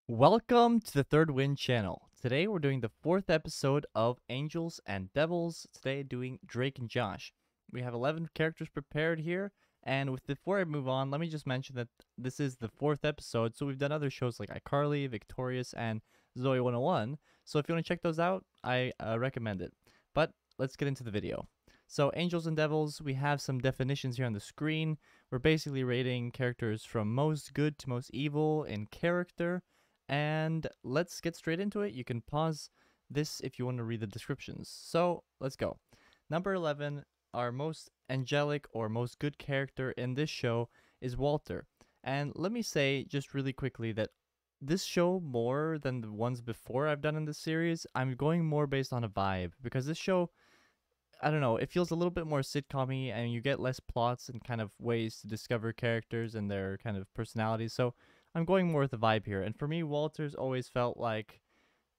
Welcome to the Third Wind channel. Today we're doing the fourth episode of Angels and Devils. Today doing Drake and Josh. We have 11 characters prepared here, and before I move on, let me just mention that this is the fourth episode, so we've done other shows like iCarly, Victorious, and Zoe 101, so if you want to check those out, I recommend it. But let's get into the video. So Angels and Devils, we have some definitions here on the screen. We're basically rating characters from most good to most evil in character. And let's get straight into it. You can pause this if you want to read the descriptions. So let's go. Number 11, our most angelic or most good character in this show is Walter. And let me say just really quickly that this show, more than the ones before I've done in this series, I'm going more based on a vibe, because this show, I don't know, it feels a little bit more sitcom-y, and you get less plots and kind of ways to discover characters and their kind of personalities. So I'm going more with the vibe here. And for me, Walter's always felt like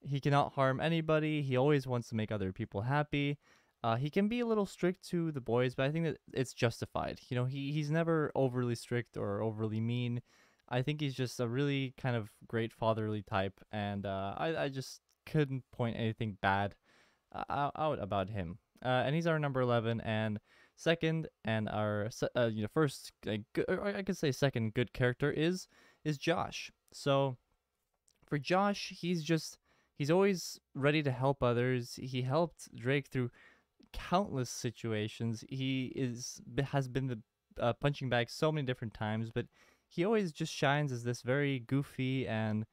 he cannot harm anybody. He always wants to make other people happy. He can be a little strict to the boys, but I think that it's justified. You know, he's never overly strict or overly mean. I think he's just a really kind of great fatherly type, and I just couldn't point anything bad out about him. And he's our number 11, and second, and our first, I could say second good character is Josh. So for Josh, he's always ready to help others. He helped Drake through countless situations. Has been the punching bag so many different times, but he always just shines as this very goofy and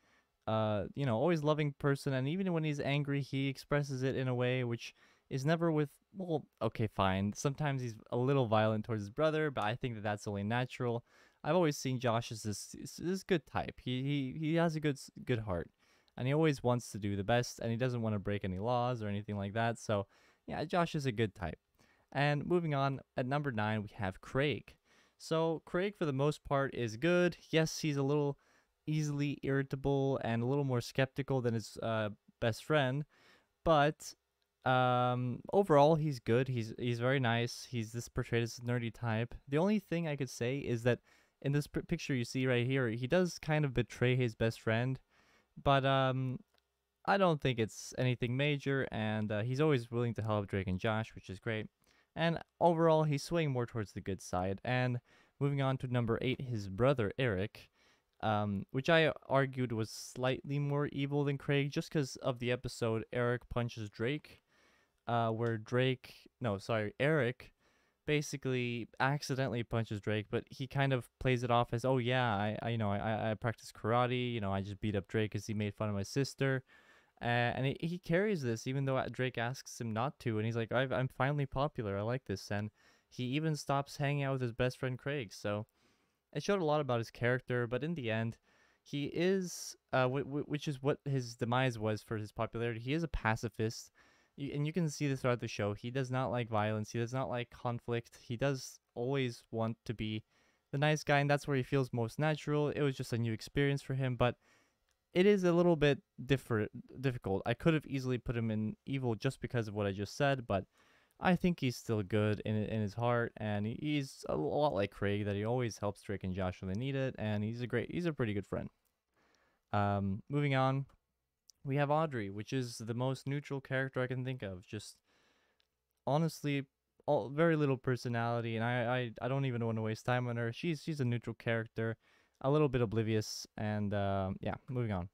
always loving person. And even when he's angry, he expresses it in a way which is never with, well, okay, fine. Sometimes he's a little violent towards his brother, but I think that that's only natural. I've always seen Josh as this good type. He has a good heart, and he always wants to do the best, and he doesn't want to break any laws or anything like that. So, yeah, Josh is a good type. And moving on, at number 9 we have Craig. So Craig, for the most part, is good. Yes, he's a little easily irritable and a little more skeptical than his best friend, but overall he's good. He's very nice. He's this portrayed as a nerdy type. The only thing I could say is that in this picture you see right here, he does kind of betray his best friend, but I don't think it's anything major, and he's always willing to help Drake and Josh, which is great. And overall, he's swaying more towards the good side. And moving on to number 8, his brother Eric, which I argued was slightly more evil than Craig, just because of the episode Eric punches Drake, where Eric basically accidentally punches Drake, but he kind of plays it off as, oh yeah, I practice karate, I just beat up Drake because he made fun of my sister. And he carries this even though Drake asks him not to, and he's like, I'm finally popular, I like this. And he even stops hanging out with his best friend Craig. So it showed a lot about his character, but in the end, he is, which is what his demise was for his popularity. He is a pacifist, and you can see this throughout the show. He does not like violence. He does not like conflict. He does always want to be the nice guy, and that's where he feels most natural. It was just a new experience for him, but it is a little bit difficult. I could have easily put him in evil just because of what I just said, but I think he's still good in his heart, and he's a lot like Craig, that he always helps Drake and Josh when they need it, and he's a pretty good friend. Moving on, we have Audrey, which is the most neutral character I can think of. Just honestly, very little personality, and I don't even want to waste time on her. She's a neutral character, a little bit oblivious, and yeah. Moving on,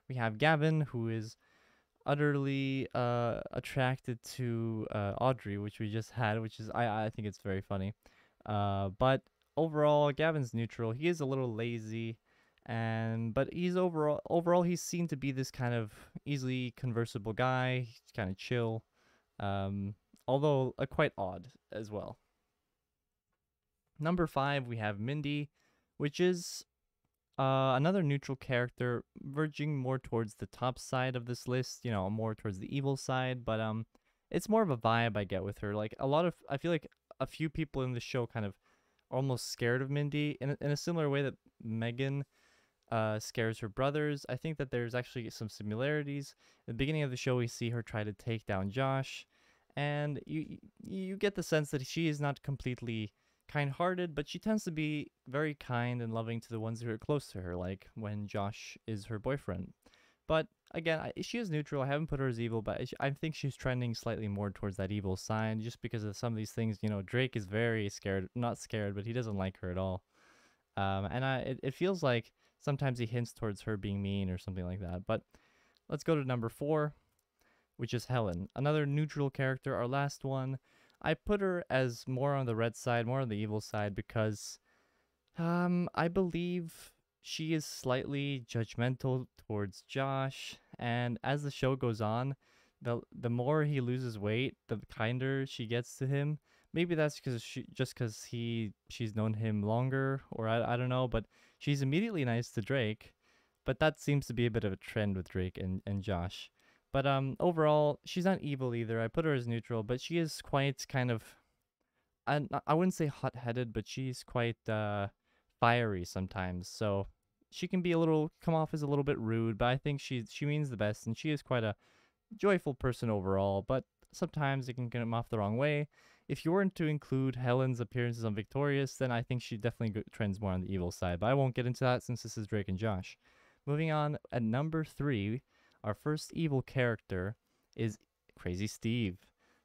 we have Gavin, who is utterly attracted to Audrey, which we just had, which is I think it's very funny. But overall, Gavin's neutral. He is a little lazy, but he's overall he's seen to be this kind of easily conversable guy. He's kind of chill, although quite odd as well. Number 5, we have Mindy, which is another neutral character, verging more towards the top side of this list, more towards the evil side, but it's more of a vibe I get with her. Like I feel like a few people in the show kind of are almost scared of Mindy in a similar way that Megan scares her brothers. I think that there's actually some similarities. At the beginning of the show, we see her try to take down Josh, and you get the sense that she is not completely kind-hearted, but she tends to be very kind and loving to the ones who are close to her, like when Josh is her boyfriend. But again, she is neutral. I haven't put her as evil, but I think she's trending slightly more towards that evil side just because of some of these things. You know, Drake is very scared, not scared, but he doesn't like her at all. And it feels like sometimes he hints towards her being mean or something like that. But let's go to number 4, which is Helen, another neutral character, our last one. I put her as more on the red side, more on the evil side, because I believe she is slightly judgmental towards Josh, and as the show goes on, the more he loses weight, the kinder she gets to him. Maybe that's because she's known him longer, or I don't know, but she's immediately nice to Drake. But that seems to be a bit of a trend with Drake and Josh. But overall, she's not evil either. I put her as neutral, but she is quite kind of I wouldn't say hot-headed, but she's quite fiery sometimes. So she can be come off as a little bit rude, but I think she means the best, and she is quite a joyful person overall. But sometimes it can come off the wrong way. If you weren't to include Helen's appearances on Victorious, then I think she definitely trends more on the evil side. But I won't get into that since this is Drake and Josh. Moving on, at number 3, our first evil character is Crazy Steve.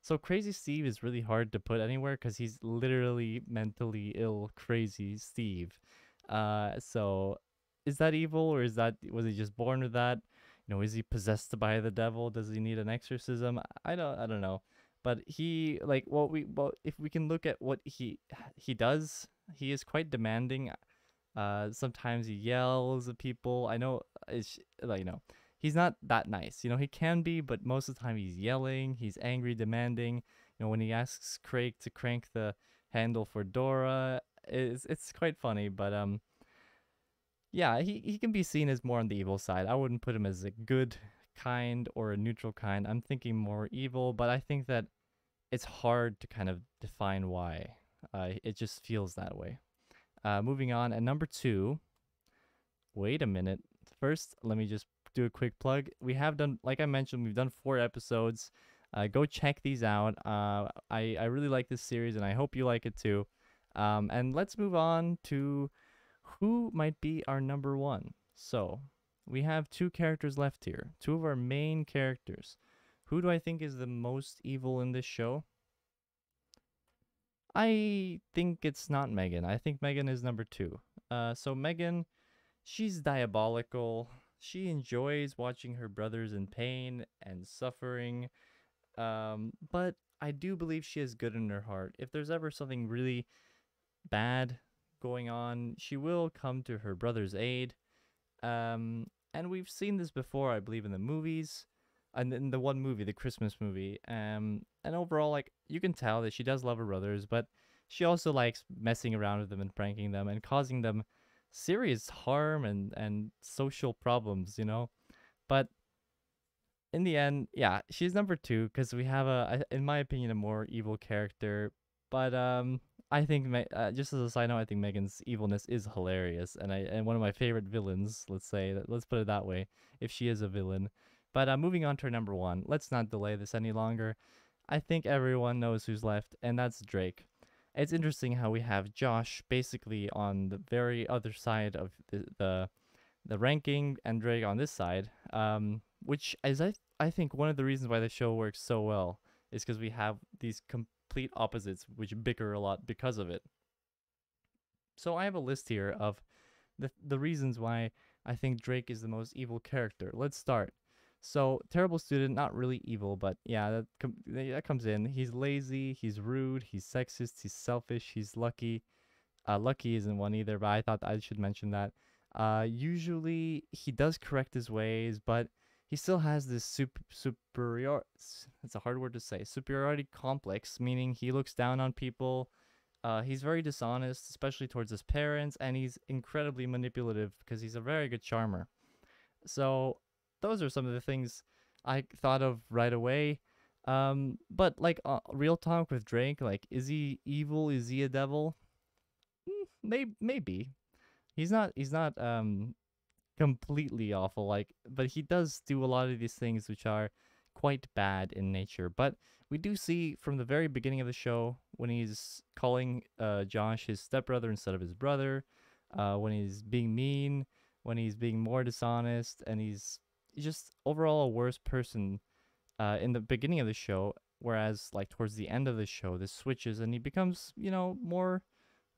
So Crazy Steve is really hard to put anywhere because he's literally mentally ill, Crazy Steve. So is that evil, or was he just born with that? You know, is he possessed by the devil? Does he need an exorcism? I don't know. But he like if we can look at what he does, he is quite demanding. Sometimes he yells at people. I know it's like he's not that nice. You know, he can be, but most of the time he's yelling, he's angry, demanding. You know, when he asks Craig to crank the handle for Dora, it's quite funny. But yeah, he can be seen as more on the evil side. I wouldn't put him as a good kind or a neutral kind. I'm thinking more evil, but I think that it's hard to kind of define why. It just feels that way. Moving on, at number 2. Wait a minute. First, let me just do a quick plug. We have done, like I mentioned, we've done 4 episodes. Go check these out. I really like this series, and I hope you like it too. And let's move on to who might be our number 1. So, we have 2 characters left here. 2 of our main characters. Who do I think is the most evil in this show? I think it's not Megan. I think Megan is number 2. So Megan, she's diabolical. She enjoys watching her brothers in pain and suffering. But I do believe she has good in her heart. If there's ever something really bad going on, she will come to her brother's aid. And we've seen this before, I believe, in the movies. And in the one movie, the Christmas movie. And overall, like, you can tell that she does love her brothers, but she also likes messing around with them and pranking them and causing them serious harm and social problems, you know? But in the end, yeah, she's number 2 because we have in my opinion, a more evil character. But I think just as a side note, I think Megan's evilness is hilarious, and one of my favorite villains. Let's put it that way. If she is a villain, but moving on to our number 1. Let's not delay this any longer. I think everyone knows who's left, and that's Drake. It's interesting how we have Josh basically on the very other side of the ranking, and Drake on this side, which is I think one of the reasons why the show works so well is because we have these complete opposites which bicker a lot because of it. So I have a list here of the reasons why I think Drake is the most evil character. Let's start. So, terrible student, not really evil, but yeah, that comes in. He's lazy, he's rude, he's sexist, he's selfish, he's lucky. Lucky isn't one either, but I thought I should mention that. Usually, he does correct his ways, but he still has this superior. It's a hard word to say. Superiority complex, meaning he looks down on people. He's very dishonest, especially towards his parents, and he's incredibly manipulative because he's a very good charmer. So those are some of the things I thought of right away. But like real talk with Drake, like, is he evil? Is he a devil? Maybe. He's not completely awful, like, but he does do a lot of these things which are quite bad in nature. But we do see from the very beginning of the show when he's calling Josh his stepbrother instead of his brother, when he's being mean, when he's being more dishonest, and he's just overall a worse person in the beginning of the show. Whereas like towards the end of the show, this switches and he becomes more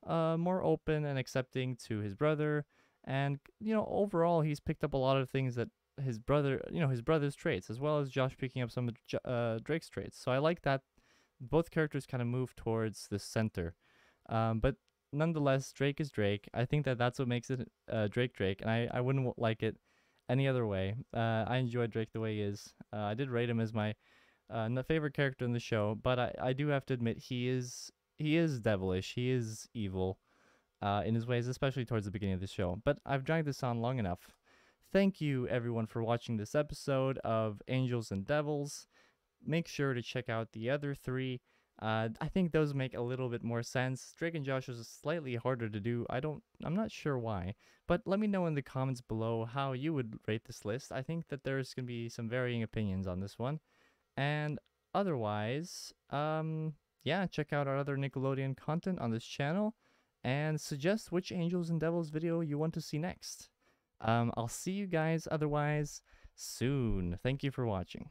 open and accepting to his brother, and overall he's picked up a lot of things that his brother's traits, as well as Josh picking up some of Drake's traits. So I like that both characters kind of move towards the center, but nonetheless, Drake is Drake. I think that that's what makes it Drake, and I wouldn't like it any other way. I enjoy Drake the way he is. I did rate him as my favorite character in the show, but I do have to admit he is devilish. He is evil in his ways, especially towards the beginning of the show. But I've dragged this on long enough. Thank you, everyone, for watching this episode of Angels and Devils. Make sure to check out the other three. I think those make a little bit more sense. Drake and Josh was slightly harder to do. I'm not sure why, but let me know in the comments below how you would rate this list. I think that there's gonna be some varying opinions on this one, and otherwise, yeah, check out our other Nickelodeon content on this channel, and suggest which Angels and Devils video you want to see next. I'll see you guys otherwise soon. Thank you for watching.